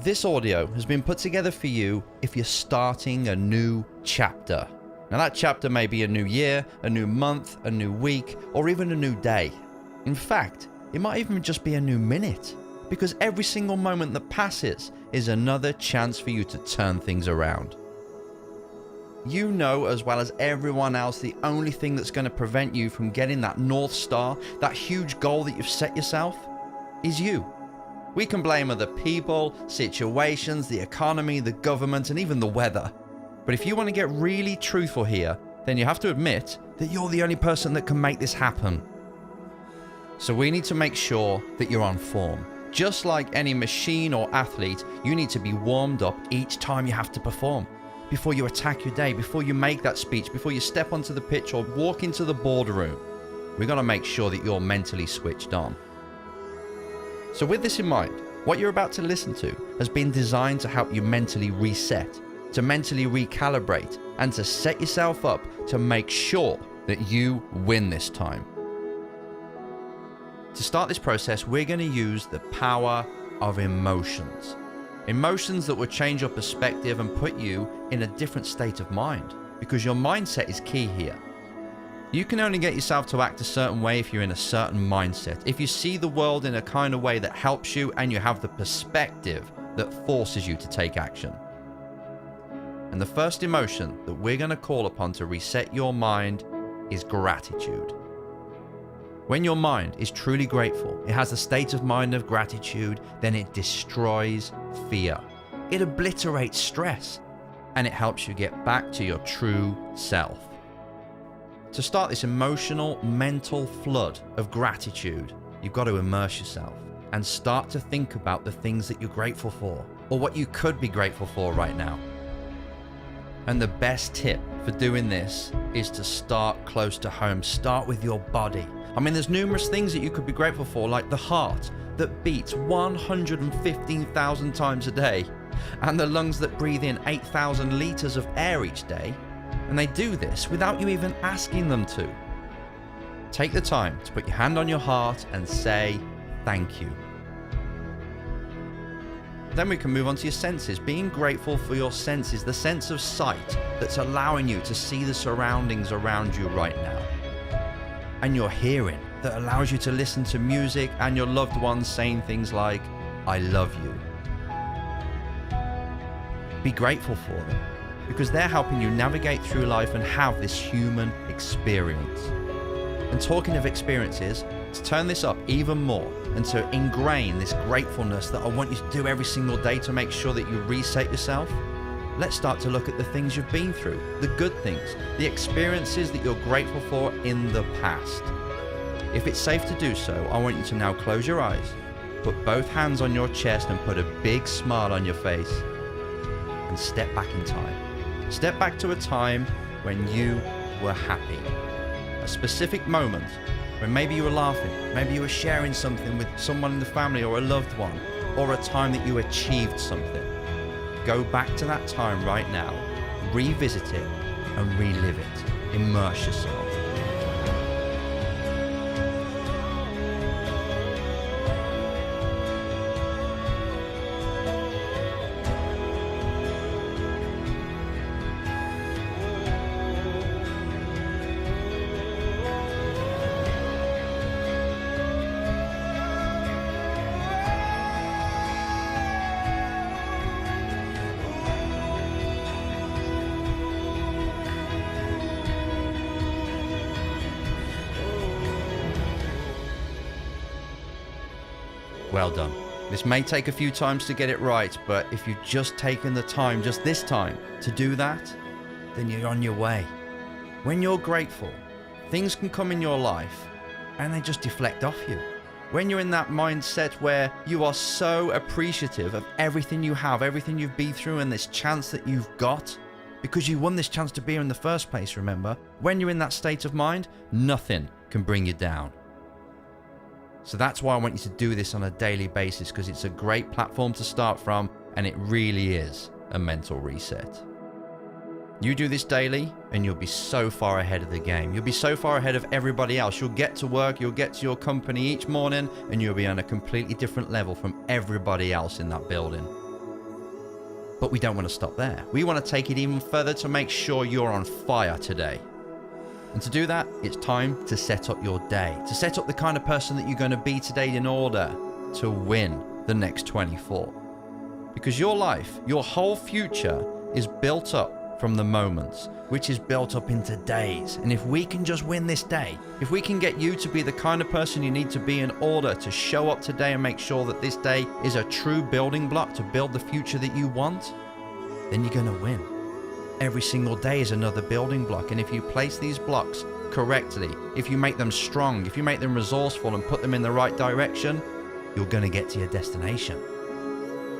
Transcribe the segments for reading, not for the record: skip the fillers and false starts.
This audio has been put together for you if you're starting a new chapter. Now that chapter may be a new year, a new month, a new week, or even a new day. In fact, it might even just be a new minute, because every single moment that passes is another chance for you to turn things around. You know as well as everyone else, the only thing that's going to prevent you from getting that North Star, that huge goal that you've set yourself, is you. We can blame other people, situations, the economy, the government, and even the weather. But if you want to get really truthful here, then you have to admit that you're the only person that can make this happen. So we need to make sure that you're on form. Just like any machine or athlete, you need to be warmed up each time you have to perform. Before you attack your day, before you make that speech, before you step onto the pitch or walk into the boardroom, we've got to make sure that you're mentally switched on. So with this in mind, what you're about to listen to has been designed to help you mentally reset, to mentally recalibrate, and to set yourself up to make sure that you win this time. To start this process, we're going to use the power of emotions. Emotions that will change your perspective and put you in a different state of mind, because your mindset is key here. You can only get yourself to act a certain way if you're in a certain mindset, if you see the world in a kind of way that helps you and you have the perspective that forces you to take action. And the first emotion that we're going to call upon to reset your mind is gratitude. When your mind is truly grateful, it has a state of mind of gratitude, then it destroys fear. It obliterates stress, and it helps you get back to your true self. To start this emotional, mental flood of gratitude, you've got to immerse yourself and start to think about the things that you're grateful for, or what you could be grateful for right now. And the best tip for doing this is to start close to home. Start with your body. I mean, there's numerous things that you could be grateful for, like the heart that beats 115,000 times a day, and the lungs that breathe in 8,000 liters of air each day, and they do this without you even asking them to. Take the time to put your hand on your heart and say thank you. Then we can move on to your senses, being grateful for your senses, the sense of sight that's allowing you to see the surroundings around you right now. And your hearing that allows you to listen to music and your loved ones saying things like, "I love you." Be grateful for them, because they're helping you navigate through life and have this human experience. And talking of experiences, to turn this up even more and to ingrain this gratefulness that I want you to do every single day to make sure that you reset yourself, let's start to look at the things you've been through, the good things, the experiences that you're grateful for in the past. If it's safe to do so, I want you to now close your eyes, put both hands on your chest and put a big smile on your face, and step back in time. Step back to a time when you were happy. A specific moment when maybe you were laughing, maybe you were sharing something with someone in the family or a loved one, or a time that you achieved something. Go back to that time right now, revisit it and relive it. Immerse yourself. Well done. This may take a few times to get it right, but if you've just taken the time, just this time, to do that, then you're on your way. When you're grateful, things can come in your life and they just deflect off you. When you're in that mindset where you are so appreciative of everything you have, everything you've been through, and this chance that you've got, because you won this chance to be here in the first place, remember? When you're in that state of mind, nothing can bring you down. So that's why I want you to do this on a daily basis, because it's a great platform to start from, and it really is a mental reset. You do this daily and you'll be so far ahead of the game. You'll be so far ahead of everybody else. You'll get to work, you'll get to your company each morning, and you'll be on a completely different level from everybody else in that building. But we don't want to stop there. We want to take it even further to make sure you're on fire today. And to do that, it's time to set up your day, to set up the kind of person that you're going to be today in order to win the next 24. Because your life, your whole future is built up from the moments, which is built up into days. And if we can just win this day, if we can get you to be the kind of person you need to be in order to show up today and make sure that this day is a true building block to build the future that you want, then you're going to win. Every single day is another building block. And if you place these blocks correctly, if you make them strong, if you make them resourceful and put them in the right direction, you're going to get to your destination.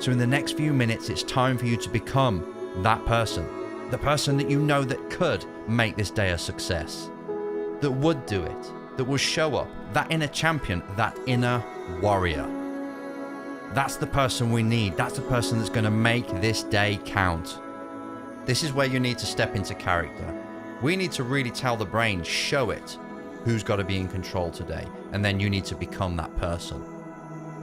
So in the next few minutes, it's time for you to become that person. The person that you know that could make this day a success. That would do it. That will show up. That inner champion. That inner warrior. That's the person we need. That's the person that's going to make this day count. This is where you need to step into character. We need to really tell the brain, show it, who's got to be in control today. And then you need to become that person.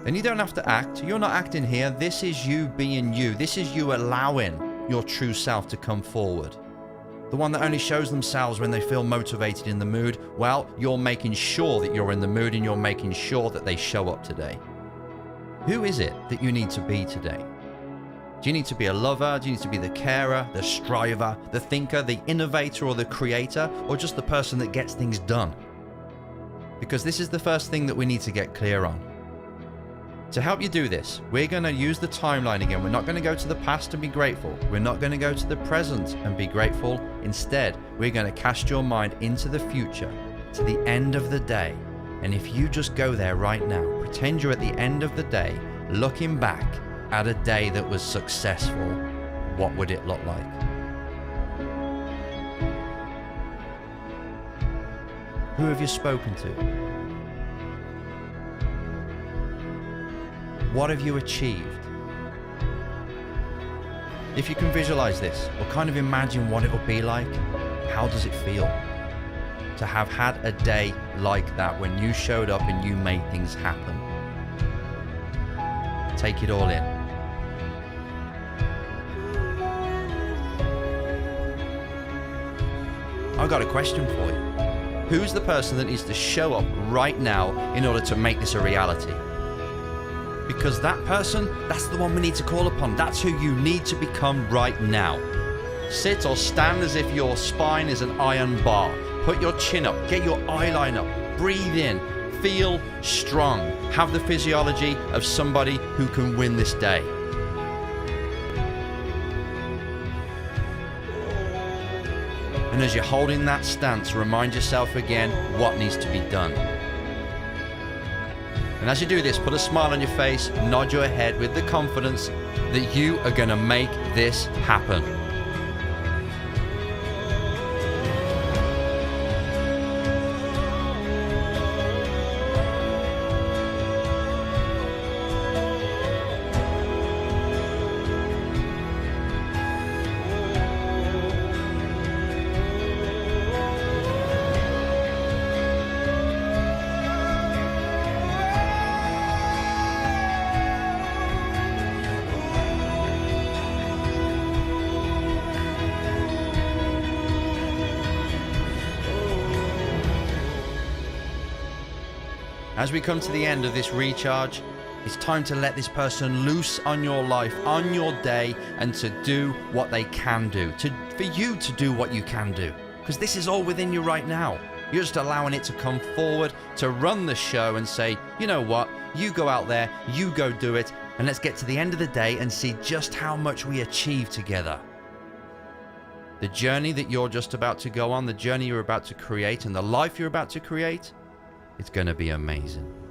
And you don't have to act. You're not acting here. This is you being you. This is you allowing your true self to come forward. The one that only shows themselves when they feel motivated in the mood. Well, you're making sure that you're in the mood and you're making sure that they show up today. Who is it that you need to be today? Do you need to be a lover? Do you need to be the carer, the striver, the thinker, the innovator, or the creator, or just the person that gets things done? Because this is the first thing that we need to get clear on. To help you do this, we're going to use the timeline again. We're not going to go to the past and be grateful. We're not going to go to the present and be grateful. Instead, we're going to cast your mind into the future, to the end of the day. And if you just go there right now, pretend you're at the end of the day, looking back at a day that was successful, what would it look like? Who have you spoken to? What have you achieved? If you can visualize this, or kind of imagine what it will be like, how does it feel to have had a day like that when you showed up and you made things happen? Take it all in. I've got a question for you. Who's the person that needs to show up right now in order to make this a reality? Because that person, that's the one we need to call upon. That's who you need to become right now. Sit or stand as if your spine is an iron bar. Put your chin up, get your eyeline up, breathe in, feel strong. Have the physiology of somebody who can win this day. And as you're holding that stance, remind yourself again what needs to be done. And as you do this, put a smile on your face, nod your head with the confidence that you are going to make this happen. As we come to the end of this recharge, it's time to let this person loose on your life, on your day, and to do what they can do. For you to do what you can do. Because this is all within you right now. You're just allowing it to come forward, to run the show and say, you know what, you go out there, you go do it, and let's get to the end of the day and see just how much we achieve together. The journey that you're just about to go on, the journey you're about to create, and the life you're about to create, it's going to be amazing.